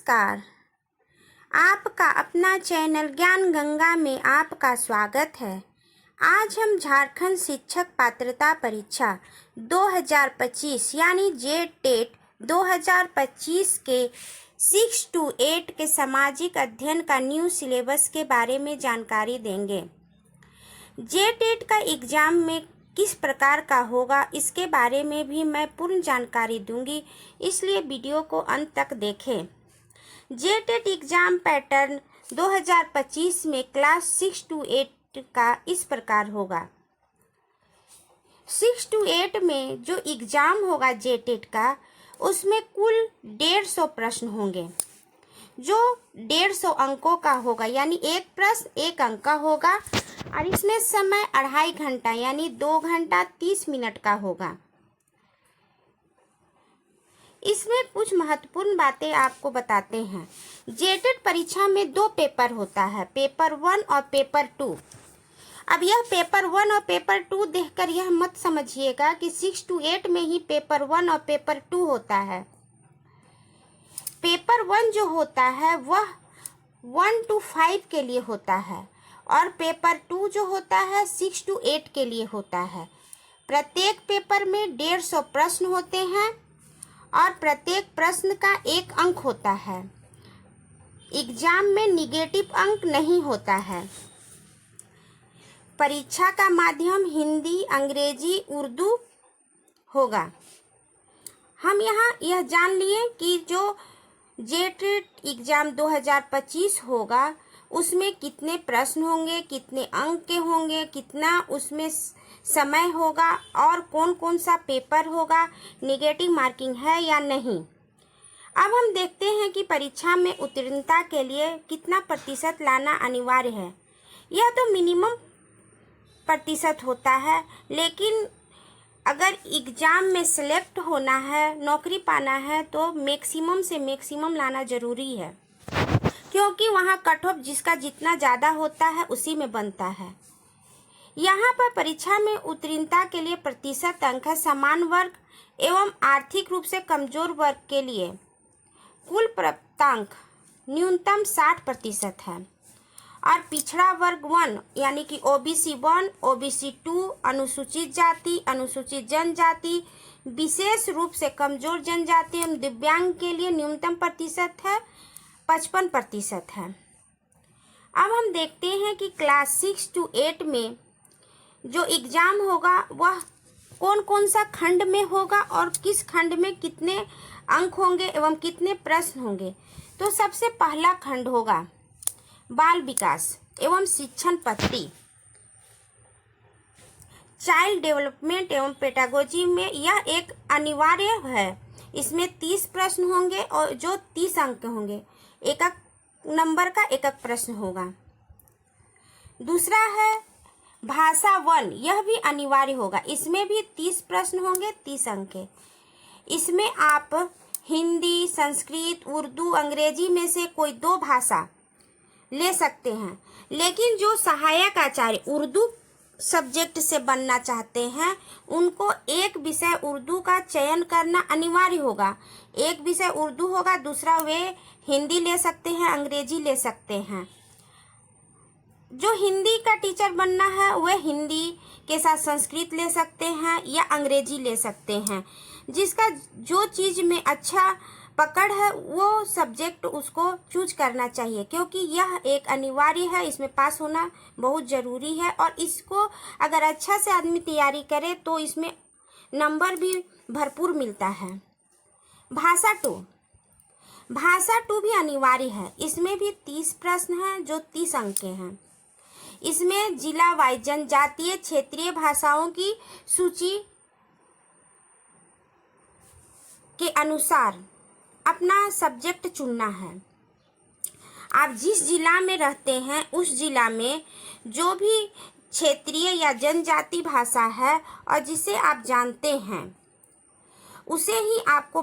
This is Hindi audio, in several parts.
नमस्कार। आपका अपना चैनल ज्ञान गंगा में आपका स्वागत है। आज हम झारखंड शिक्षक पात्रता परीक्षा 2025 यानी जेटेट 2025 के 6 to 8 के सामाजिक अध्ययन का न्यू सिलेबस के बारे में जानकारी देंगे। जेटेट का एग्ज़ाम में किस प्रकार का होगा इसके बारे में भी मैं पूर्ण जानकारी दूंगी, इसलिए वीडियो को अंत तक देखें। जेटेट एग्ज़ाम पैटर्न 2025 में क्लास 6 to 8 का इस प्रकार होगा। 6 to 8 में जो एग्ज़ाम होगा जेटेट का, उसमें कुल 150 प्रश्न होंगे, जो 150 अंकों का होगा, यानी एक प्रश्न 1 अंक का होगा और इसमें समय 2.5 घंटा यानी 2 घंटा 30 मिनट का होगा। इसमें कुछ महत्वपूर्ण बातें आपको बताते हैं। जेटेट परीक्षा में 2 पेपर होता है, पेपर 1 और पेपर 2। अब यह पेपर 1 और पेपर 2 देखकर यह मत समझिएगा कि 6 to 8 में ही पेपर 1 और पेपर 2 होता है। पेपर 1 जो होता है वह 1 to 5 के लिए होता है और पेपर 2 जो होता है 6 to 8 के लिए होता है। प्रत्येक पेपर में 150 प्रश्न होते हैं और प्रत्येक प्रश्न का 1 अंक होता है। एग्जाम में निगेटिव अंक नहीं होता है। परीक्षा का माध्यम हिंदी, अंग्रेजी, उर्दू होगा। हम यहाँ यह जान लिए कि जो जेटेट एग्ज़ाम 2025 होगा उसमें कितने प्रश्न होंगे, कितने अंक के होंगे, कितना उसमें समय होगा और कौन कौन सा पेपर होगा, नेगेटिव मार्किंग है या नहीं। अब हम देखते हैं कि परीक्षा में उत्तीर्णता के लिए कितना प्रतिशत लाना अनिवार्य है। यह तो मिनिमम प्रतिशत होता है, लेकिन अगर एग्ज़ाम में सेलेक्ट होना है, नौकरी पाना है, तो मैक्सिमम से मैक्सिमम लाना ज़रूरी है, क्योंकि वहाँ कट ऑफ जिसका जितना ज़्यादा होता है उसी में बनता है। यहाँ पर परीक्षा में उत्तीर्णता के लिए प्रतिशत अंक है समान वर्ग एवं आर्थिक रूप से कमजोर वर्ग के लिए कुल प्राप्तांक न्यूनतम 60% है और पिछड़ा वर्ग 1 यानी कि OBC 1, OBC 2, अनुसूचित जाति, अनुसूचित जनजाति, विशेष रूप से कमजोर जनजाति एवं दिव्यांग के लिए न्यूनतम प्रतिशत है 55% है। अब हम देखते हैं कि क्लास 6 to 8 में जो एग्ज़ाम होगा वह कौन कौन सा खंड में होगा और किस खंड में कितने अंक होंगे एवं कितने प्रश्न होंगे। तो सबसे पहला खंड होगा बाल विकास एवं शिक्षण पद्धति, चाइल्ड डेवलपमेंट एवं पेडागोजी में यह एक अनिवार्य है। इसमें 30 प्रश्न होंगे और जो 30 अंक के होंगे, एक नंबर का एक प्रश्न होगा। दूसरा है भाषा 1, यह भी अनिवार्य होगा। इसमें भी 30 प्रश्न होंगे, 30 अंक के। इसमें आप हिंदी, संस्कृत, उर्दू, अंग्रेजी में से कोई 2 भाषा ले सकते हैं, लेकिन जो सहायक आचार्य उर्दू सब्जेक्ट से बनना चाहते हैं उनको एक विषय उर्दू का चयन करना अनिवार्य होगा। एक विषय उर्दू होगा, दूसरा वे हिंदी ले सकते हैं, अंग्रेजी ले सकते हैं। जो हिंदी का टीचर बनना है वह हिंदी के साथ संस्कृत ले सकते हैं या अंग्रेजी ले सकते हैं। जिसका जो चीज़ में अच्छा पकड़ है वो सब्जेक्ट उसको चूज करना चाहिए, क्योंकि यह एक अनिवार्य है, इसमें पास होना बहुत ज़रूरी है और इसको अगर अच्छा से आदमी तैयारी करे तो इसमें नंबर भी भरपूर मिलता है। भाषा 2 भी अनिवार्य है। इसमें भी 30 प्रश्न हैं जो 30 अंक के हैं। इसमें जिला वाइज जनजातीय क्षेत्रीय भाषाओं की सूची के अनुसार अपना सब्जेक्ट चुनना है। आप जिस जिला में रहते हैं उस जिला में जो भी क्षेत्रीय या जनजाति भाषा है और जिसे आप जानते हैं उसे ही आपको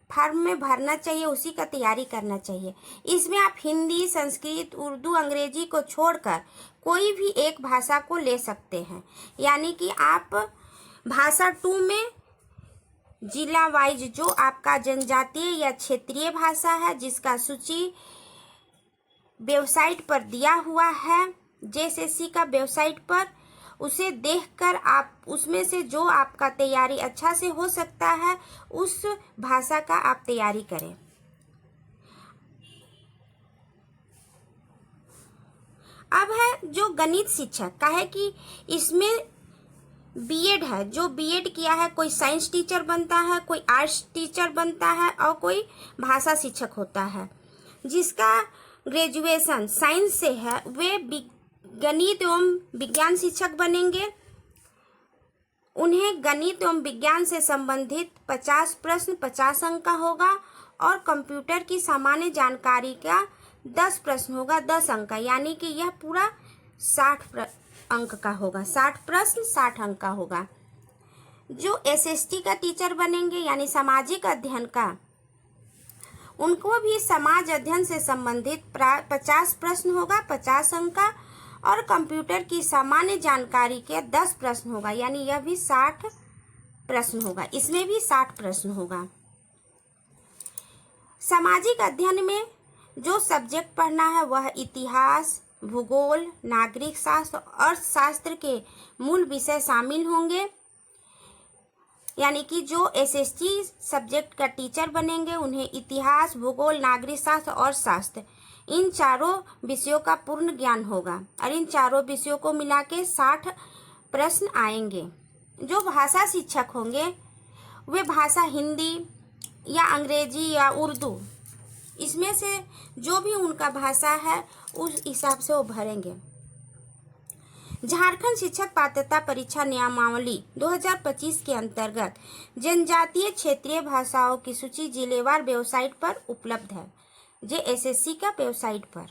फॉर्म में भरना चाहिए, उसी का तैयारी करना चाहिए। इसमें आप हिंदी, संस्कृत, उर्दू, अंग्रेजी को छोड़कर कोई भी एक भाषा को ले सकते हैं, यानी कि आप भाषा 2 में जिला वाइज जो आपका जनजातीय या क्षेत्रीय भाषा है जिसका सूची वेबसाइट पर दिया हुआ है, जेएसएससी का वेबसाइट पर, उसे देखकर आप उसमें से जो आपका तैयारी अच्छा से हो सकता है उस भाषा का आप तैयारी करें। अब है जो गणित शिक्षक का है कि इसमें बीएड है, जो बीएड किया है, कोई साइंस टीचर बनता है, कोई आर्ट्स टीचर बनता है और कोई भाषा शिक्षक होता है। जिसका ग्रेजुएशन साइंस से है वे गणित एवं विज्ञान शिक्षक बनेंगे। उन्हें गणित एवं विज्ञान से संबंधित 50 प्रश्न 50 अंक का होगा और कंप्यूटर की सामान्य जानकारी का 10 प्रश्न होगा 10 अंक का, यानी कि यह पूरा 60 अंक का होगा। 60 प्रश्न 60 अंक का होगा। जो एसएसटी का टीचर बनेंगे यानी सामाजिक अध्ययन का, उनको भी समाज अध्ययन से संबंधित 50 प्रश्न होगा 50 अंक का और कंप्यूटर की सामान्य जानकारी के 10 प्रश्न होगा, यानी यह भी 60 प्रश्न होगा। इसमें भी 60 प्रश्न होगा। सामाजिक अध्ययन में जो सब्जेक्ट पढ़ना है वह इतिहास, भूगोल, नागरिक शास्त्र और अर्थशास्त्र के मूल विषय शामिल होंगे। यानी कि जो एसएसटी सब्जेक्ट का टीचर बनेंगे उन्हें इतिहास, भूगोल, नागरिक शास्त्र और शास्त्र इन चारों विषयों का पूर्ण ज्ञान होगा और इन चारों विषयों को मिला के 60 प्रश्न आएंगे। जो भाषा शिक्षक होंगे वे भाषा हिंदी या अंग्रेजी या उर्दू, इसमें से जो भी उनका भाषा है उस हिसाब से वो भरेंगे। झारखंड शिक्षक पात्रता परीक्षा नियमावली 2025 के अंतर्गत जनजातीय क्षेत्रीय भाषाओं की सूची जिलेवार वेबसाइट पर उपलब्ध है, जेएसएससी का वेबसाइट पर।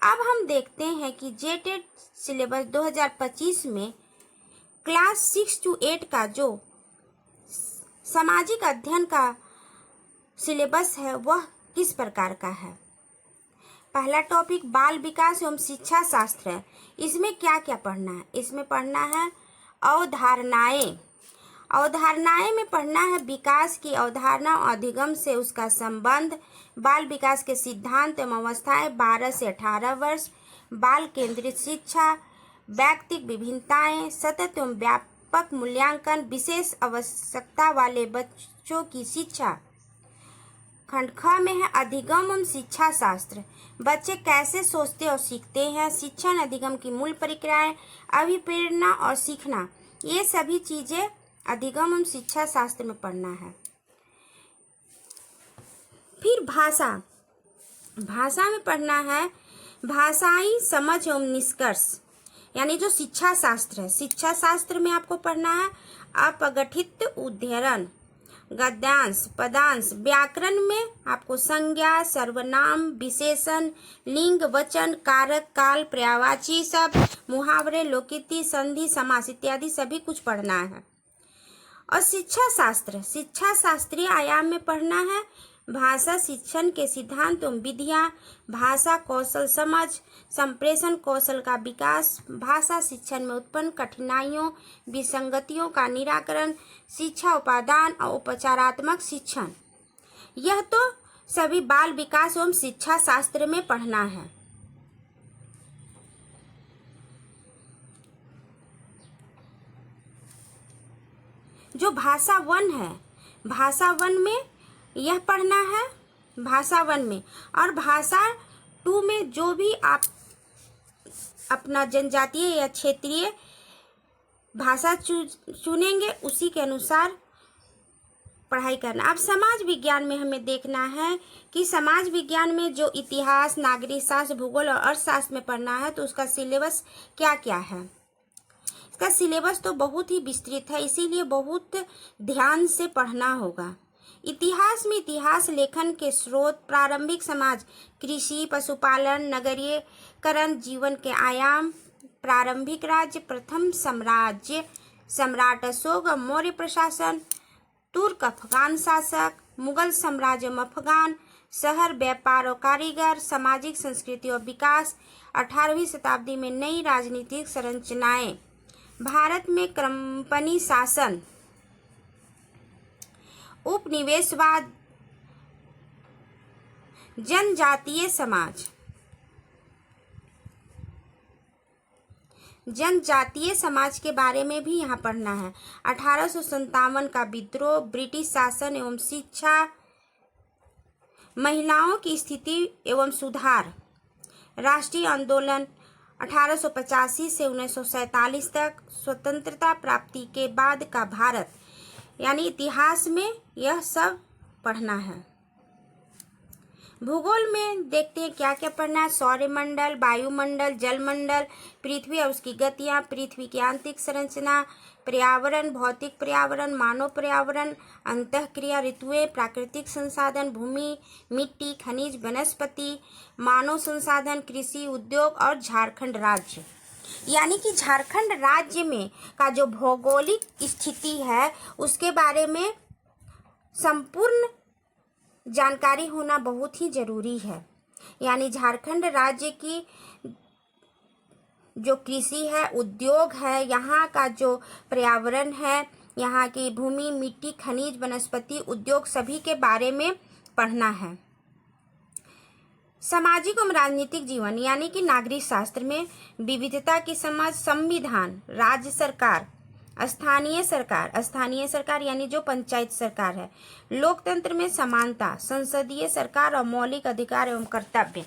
अब हम देखते हैं कि जेटेट सिलेबस 2025 में क्लास 6 to 8 का जो सामाजिक अध्ययन का सिलेबस है वह किस प्रकार का है। पहला टॉपिक बाल विकास एवं शिक्षा शास्त्र है। इसमें क्या क्या पढ़ना है? इसमें पढ़ना है अवधारणाएं। अवधारणाएं में पढ़ना है विकास की अवधारणा और अधिगम से उसका संबंध, बाल विकास के सिद्धांत एवं अवस्थाएं 12 से 18 वर्ष, बाल केंद्रित शिक्षा, व्यक्तिगत विभिन्नताएं, सतत एवं व्यापक मूल्यांकन, विशेष आवश्यकता वाले बच्चों की शिक्षा। खंड ख में है अधिगम एवं शिक्षा शास्त्र। बच्चे कैसे सोचते और सीखते हैं, शिक्षण अधिगम की मूल प्रक्रियाएं, अभिप्रेरणा और सीखना, ये सभी चीजें अधिगम एवं शिक्षा शास्त्र में पढ़ना है। फिर भाषा। भाषा में पढ़ना है भाषाई समझ एवं निष्कर्ष, यानी जो शिक्षा शास्त्र है। शिक्षा शास्त्र में आपको पढ़ना है अपगठित उद्धरण, गद्यांश, पदांश। व्याकरण में आपको संज्ञा, सर्वनाम, विशेषण, लिंग, वचन, कारक, काल, पर्यायवाची शब्द, मुहावरे, लोकोक्ति, संधि, समास इत्यादि सभी कुछ पढ़ना है। और शिक्षा शास्त्र, शिक्षा शास्त्रीय आयाम में पढ़ना है भाषा शिक्षण के सिद्धांत एवं विधियाँ, भाषा कौशल समझ, संप्रेषण कौशल का विकास, भाषा शिक्षण में उत्पन्न कठिनाइयों, विसंगतियों का निराकरण, शिक्षा उपादान और उपचारात्मक शिक्षण। यह तो सभी बाल विकास एवं शिक्षा शास्त्र में पढ़ना है। जो भाषा वन है, भाषा वन में यह पढ़ना है भाषा वन में। और भाषा 2 में जो भी आप अपना जनजातीय या क्षेत्रीय भाषा चुनेंगे उसी के अनुसार पढ़ाई करना। अब समाज विज्ञान में हमें देखना है कि समाज विज्ञान में जो इतिहास, नागरिक शास्त्र, भूगोल और अर्थशास्त्र में पढ़ना है तो उसका सिलेबस क्या क्या है। इसका सिलेबस तो बहुत ही विस्तृत है, इसीलिए बहुत ध्यान से पढ़ना होगा। इतिहास में इतिहास लेखन के स्रोत, प्रारंभिक समाज, कृषि, पशुपालन, नगरीकरण, जीवन के आयाम, प्रारंभिक राज्य, प्रथम साम्राज्य, सम्राट अशोक, मौर्य प्रशासन, तुर्क अफगान शासक, मुगल साम्राज्य, अफगान शहर, व्यापार और कारीगर, सामाजिक संस्कृति और विकास, 18वीं शताब्दी में नई राजनीतिक संरचनाएं, भारत में कंपनी शासन, उपनिवेशवाद, जनजातीय समाज, जनजातीय समाज के बारे में भी यहाँ पढ़ना है। 1857 का विद्रोह, ब्रिटिश शासन एवं शिक्षा, महिलाओं की स्थिति एवं सुधार, राष्ट्रीय आंदोलन 1885 से 1947 तक, स्वतंत्रता प्राप्ति के बाद का भारत, यानी इतिहास में यह सब पढ़ना है। भूगोल में देखते हैं क्या क्या पढ़ना है। सौरमंडल, वायुमंडल, जलमंडल, पृथ्वी और उसकी गतियाँ, पृथ्वी की आंतरिक संरचना, पर्यावरण, भौतिक पर्यावरण, मानव पर्यावरण, अंतःक्रिया, ऋतुएं, प्राकृतिक संसाधन, भूमि, मिट्टी, खनिज, वनस्पति, मानव संसाधन, कृषि, उद्योग और झारखंड राज्य। यानी कि झारखंड राज्य में का जो भौगोलिक स्थिति है उसके बारे में संपूर्ण जानकारी होना बहुत ही जरूरी है। यानी झारखंड राज्य की जो कृषि है, उद्योग है, यहाँ का जो पर्यावरण है, यहाँ की भूमि, मिट्टी, खनिज, वनस्पति, उद्योग सभी के बारे में पढ़ना है। सामाजिक एवं राजनीतिक जीवन यानी कि नागरिक शास्त्र में विविधता की समझ, संविधान, राज्य सरकार, स्थानीय सरकार यानी जो पंचायत सरकार है, लोकतंत्र में समानता, संसदीय सरकार और मौलिक अधिकार एवं कर्तव्य।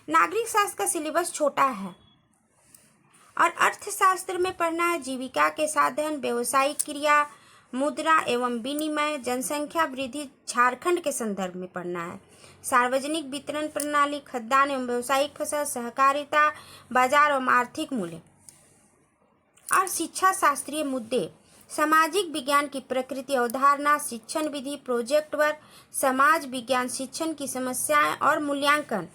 नागरिक शास्त्र का सिलेबस छोटा है। और अर्थशास्त्र में पढ़ना है जीविका के साधन, व्यवसायिक क्रिया, मुद्रा एवं विनिमय, जनसंख्या वृद्धि झारखंड के संदर्भ में पढ़ना है। सार्वजनिक वितरण प्रणाली, खाद्यान्न एवं व्यावसायिक फसल, सहकारिता, बाजार एवं आर्थिक मूल्य। और शिक्षा शास्त्रीय मुद्दे, सामाजिक विज्ञान की प्रकृति, अवधारणा, शिक्षण विधि, प्रोजेक्ट वर्क, समाज विज्ञान, शिक्षण की समस्याएं और मूल्यांकन।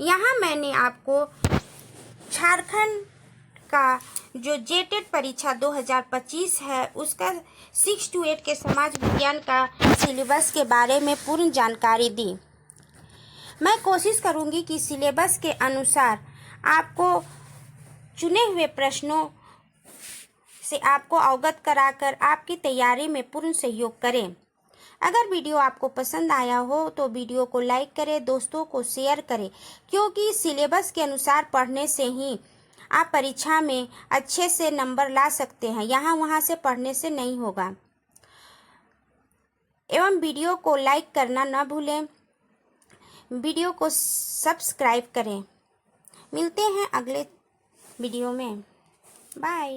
यहाँ मैंने आपको झारखंड का जो जेटेट परीक्षा 2025 है उसका 6 to 8 के समाज विज्ञान का सिलेबस के बारे में पूर्ण जानकारी दी। मैं कोशिश करूँगी कि सिलेबस के अनुसार आपको चुने हुए प्रश्नों से आपको अवगत कराकर आपकी तैयारी में पूर्ण सहयोग करें। अगर वीडियो आपको पसंद आया हो तो वीडियो को लाइक करें, दोस्तों को शेयर करें, क्योंकि सिलेबस के अनुसार पढ़ने से ही आप परीक्षा में अच्छे से नंबर ला सकते हैं, यहाँ वहाँ से पढ़ने से नहीं होगा। एवं वीडियो को लाइक करना न भूलें, वीडियो को सब्सक्राइब करें। मिलते हैं अगले वीडियो में। बाय।